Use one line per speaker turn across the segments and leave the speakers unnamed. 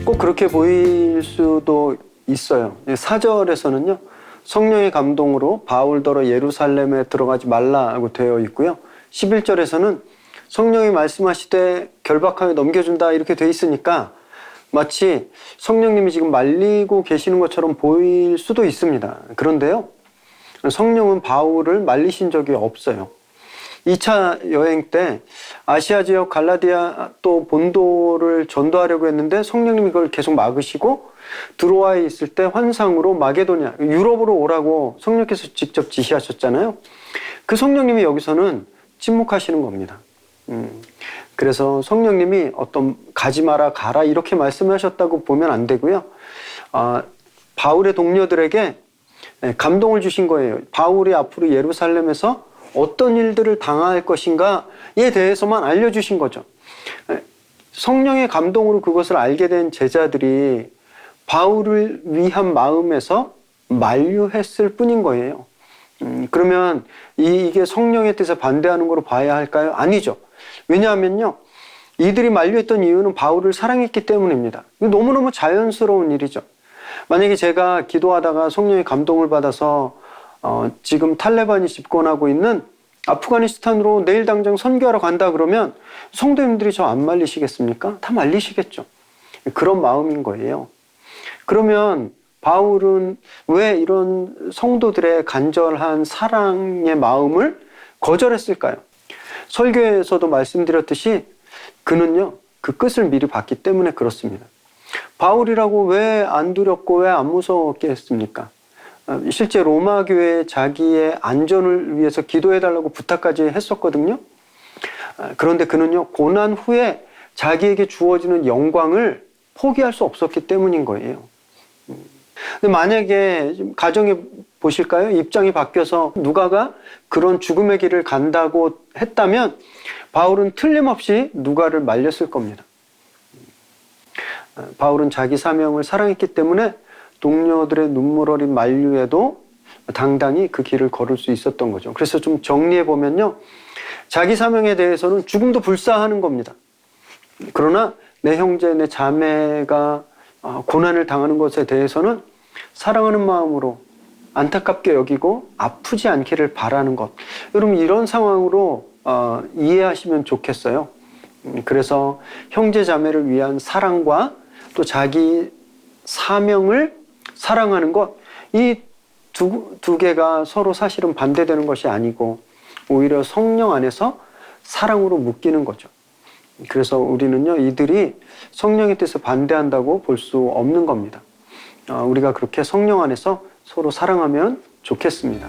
꼭 그렇게 보일 수도 있어요. 4절에서는요. 성령의 감동으로 바울더러 예루살렘에 들어가지 말라고 되어 있고요. 11절에서는 성령이 말씀하시되 결박하여 넘겨준다 이렇게 되어 있으니까 마치 성령님이 지금 말리고 계시는 것처럼 보일 수도 있습니다. 그런데요. 성령은 바울을 말리신 적이 없어요. 2차 여행 때 아시아 지역 갈라디아 또 본도를 전도하려고 했는데 성령님이 그걸 계속 막으시고 드로아에 있을 때 환상으로 마게도냐, 유럽으로 오라고 성령께서 직접 지시하셨잖아요. 그 성령님이 여기서는 침묵하시는 겁니다. 그래서 성령님이 어떤 가지 마라 가라 이렇게 말씀하셨다고 보면 안 되고요. 바울의 동료들에게 감동을 주신 거예요. 바울이 앞으로 예루살렘에서 어떤 일들을 당할 것인가에 대해서만 알려주신 거죠. 성령의 감동으로 그것을 알게 된 제자들이 바울을 위한 마음에서 만류했을 뿐인 거예요. 그러면 이게 성령의 뜻에 반대하는 거로 봐야 할까요? 아니죠. 왜냐하면요. 이들이 만류했던 이유는 바울을 사랑했기 때문입니다. 이거 너무너무 자연스러운 일이죠. 만약에 제가 기도하다가 성령의 감동을 받아서 지금 탈레반이 집권하고 있는 아프가니스탄으로 내일 당장 선교하러 간다 그러면 성도님들이 저 안 말리시겠습니까? 다 말리시겠죠. 그런 마음인 거예요. 그러면 바울은 왜 이런 성도들의 간절한 사랑의 마음을 거절했을까요? 설교에서도 말씀드렸듯이 그는요, 그 끝을 미리 봤기 때문에 그렇습니다. 바울이라고 왜 안 두렵고 왜 안 무서웠게 했습니까? 실제 로마 교회에 자기의 안전을 위해서 기도해달라고 부탁까지 했었거든요. 그런데 그는요, 고난 후에 자기에게 주어지는 영광을 포기할 수 없었기 때문인 거예요. 근데 만약에 가정해 보실까요? 입장이 바뀌어서 누가가 그런 죽음의 길을 간다고 했다면 바울은 틀림없이 누가를 말렸을 겁니다. 바울은 자기 사명을 사랑했기 때문에 동료들의 눈물 어린 만류에도 당당히 그 길을 걸을 수 있었던 거죠. 그래서 좀 정리해 보면요. 자기 사명에 대해서는 죽음도 불사하는 겁니다. 그러나 내 형제, 내 자매가 고난을 당하는 것에 대해서는 사랑하는 마음으로 안타깝게 여기고 아프지 않기를 바라는 것. 여러분 이런 상황으로 이해하시면 좋겠어요. 그래서 형제 자매를 위한 사랑과 또 자기 사명을 사랑하는 것, 이 두 개가 서로 사실은 반대되는 것이 아니고 오히려 성령 안에서 사랑으로 묶이는 거죠. 그래서 우리는요, 이들이 성령의 뜻에 반대한다고 볼 수 없는 겁니다. 우리가 그렇게 성령 안에서 서로 사랑하면 좋겠습니다.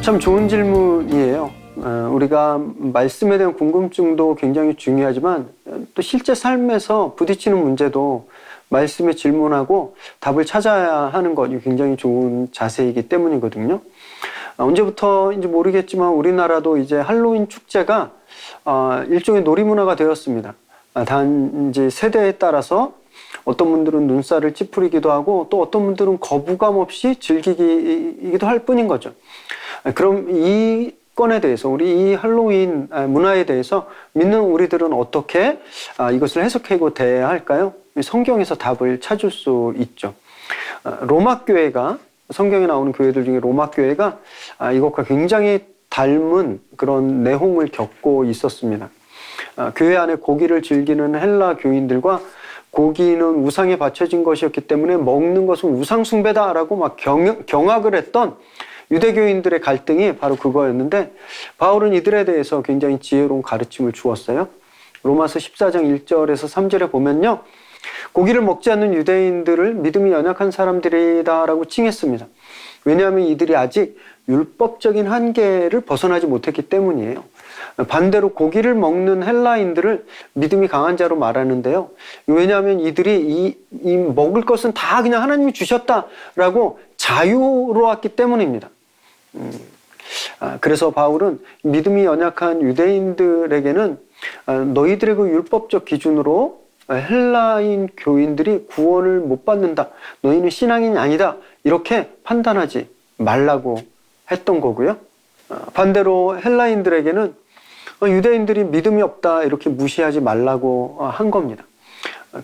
참 좋은 질문이에요. 우리가 말씀에 대한 궁금증도 굉장히 중요하지만 또 실제 삶에서 부딪히는 문제도 말씀에 질문하고 답을 찾아야 하는 것이 굉장히 좋은 자세이기 때문이거든요. 언제부터인지 모르겠지만 우리나라도 이제 할로윈 축제가 일종의 놀이문화가 되었습니다. 단지 세대에 따라서 어떤 분들은 눈살을 찌푸리기도 하고 또 어떤 분들은 거부감 없이 즐기기도 할 뿐인 거죠. 그럼 이 건에 대해서 우리 이 할로윈 문화에 대해서 믿는 우리들은 어떻게 이것을 해석하고 대해야 할까요? 성경에서 답을 찾을 수 있죠. 로마 교회가 성경에 나오는 교회들 중에 로마 교회가 이것과 굉장히 닮은 그런 내홍을 겪고 있었습니다. 교회 안에 고기를 즐기는 헬라 교인들과 고기는 우상에 바쳐진 것이었기 때문에 먹는 것은 우상 숭배다라고 막 경악을 했던 유대교인들의 갈등이 바로 그거였는데 바울은 이들에 대해서 굉장히 지혜로운 가르침을 주었어요. 로마서 14장 1절에서 3절에 보면요. 고기를 먹지 않는 유대인들을 믿음이 연약한 사람들이다라고 칭했습니다. 왜냐하면 이들이 아직 율법적인 한계를 벗어나지 못했기 때문이에요. 반대로 고기를 먹는 헬라인들을 믿음이 강한 자로 말하는데요. 왜냐하면 이들이 이 먹을 것은 다 그냥 하나님이 주셨다라고 자유로웠기 때문입니다. 그래서 바울은 믿음이 연약한 유대인들에게는 너희들의 그 율법적 기준으로 헬라인 교인들이 구원을 못 받는다. 너희는 신앙인이 아니다. 이렇게 판단하지 말라고 했던 거고요. 반대로 헬라인들에게는 유대인들이 믿음이 없다 이렇게 무시하지 말라고 한 겁니다.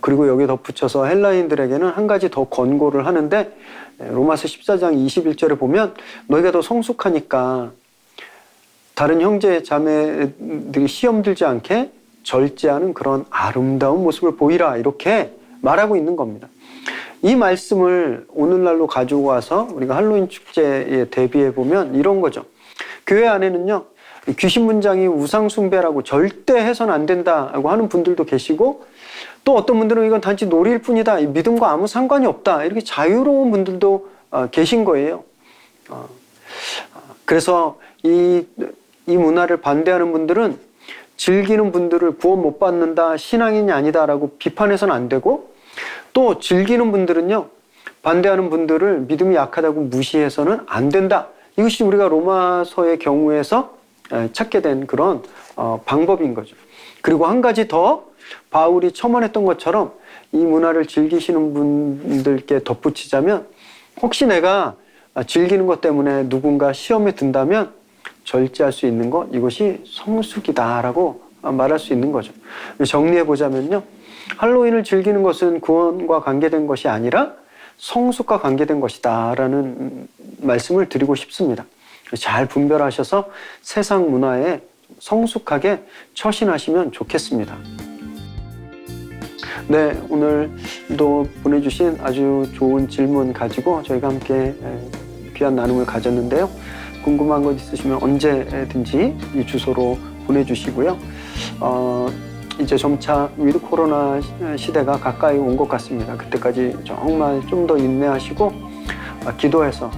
그리고 여기에 덧붙여서 헬라인들에게는 한 가지 더 권고를 하는데 로마서 14장 21절에 보면 너희가 더 성숙하니까 다른 형제 자매들이 시험 들지 않게 절제하는 그런 아름다운 모습을 보이라 이렇게 말하고 있는 겁니다. 이 말씀을 오늘날로 가지고 와서 우리가 할로윈 축제에 대비해 보면 이런 거죠. 교회 안에는요, 귀신 문장이 우상 숭배라고 절대 해서는 안 된다고 하는 분들도 계시고, 또 어떤 분들은 이건 단지 놀이일 뿐이다, 믿음과 아무 상관이 없다, 이렇게 자유로운 분들도 계신 거예요. 그래서 이 문화를 반대하는 분들은 즐기는 분들을 구원 못 받는다, 신앙인이 아니다라고 비판해서는 안 되고, 또 즐기는 분들은요, 반대하는 분들을 믿음이 약하다고 무시해서는 안 된다. 이것이 우리가 로마서의 경우에서 찾게 된 그런 방법인 거죠. 그리고 한 가지 더 바울이 첨언했던 것처럼 이 문화를 즐기시는 분들께 덧붙이자면, 혹시 내가 즐기는 것 때문에 누군가 시험에 든다면 절제할 수 있는 것, 이것이 성숙이다라고 말할 수 있는 거죠. 정리해 보자면요, 할로윈을 즐기는 것은 구원과 관계된 것이 아니라 성숙과 관계된 것이다 라는 말씀을 드리고 싶습니다. 잘 분별하셔서 세상 문화에 성숙하게 처신하시면 좋겠습니다. 네, 오늘도 보내주신 아주 좋은 질문 가지고 저희가 함께 귀한 나눔을 가졌는데요. 궁금한 것 있으시면 언제든지 이 주소로 보내주시고요. 이제 점차 위드 코로나 시대가 가까이 온 것 같습니다. 그때까지 정말 좀 더 인내하시고 기도해서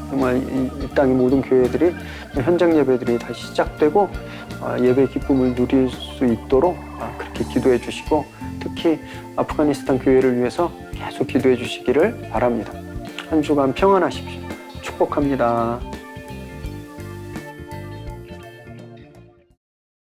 정말 이 땅의 모든 교회들이 현장 예배들이 다시 시작되고 예배의 기쁨을 누릴 수 있도록 그렇게 기도해 주시고, 특히 아프가니스탄 교회를 위해서 계속 기도해 주시기를 바랍니다. 한 주간 평안하십시오. 축복합니다.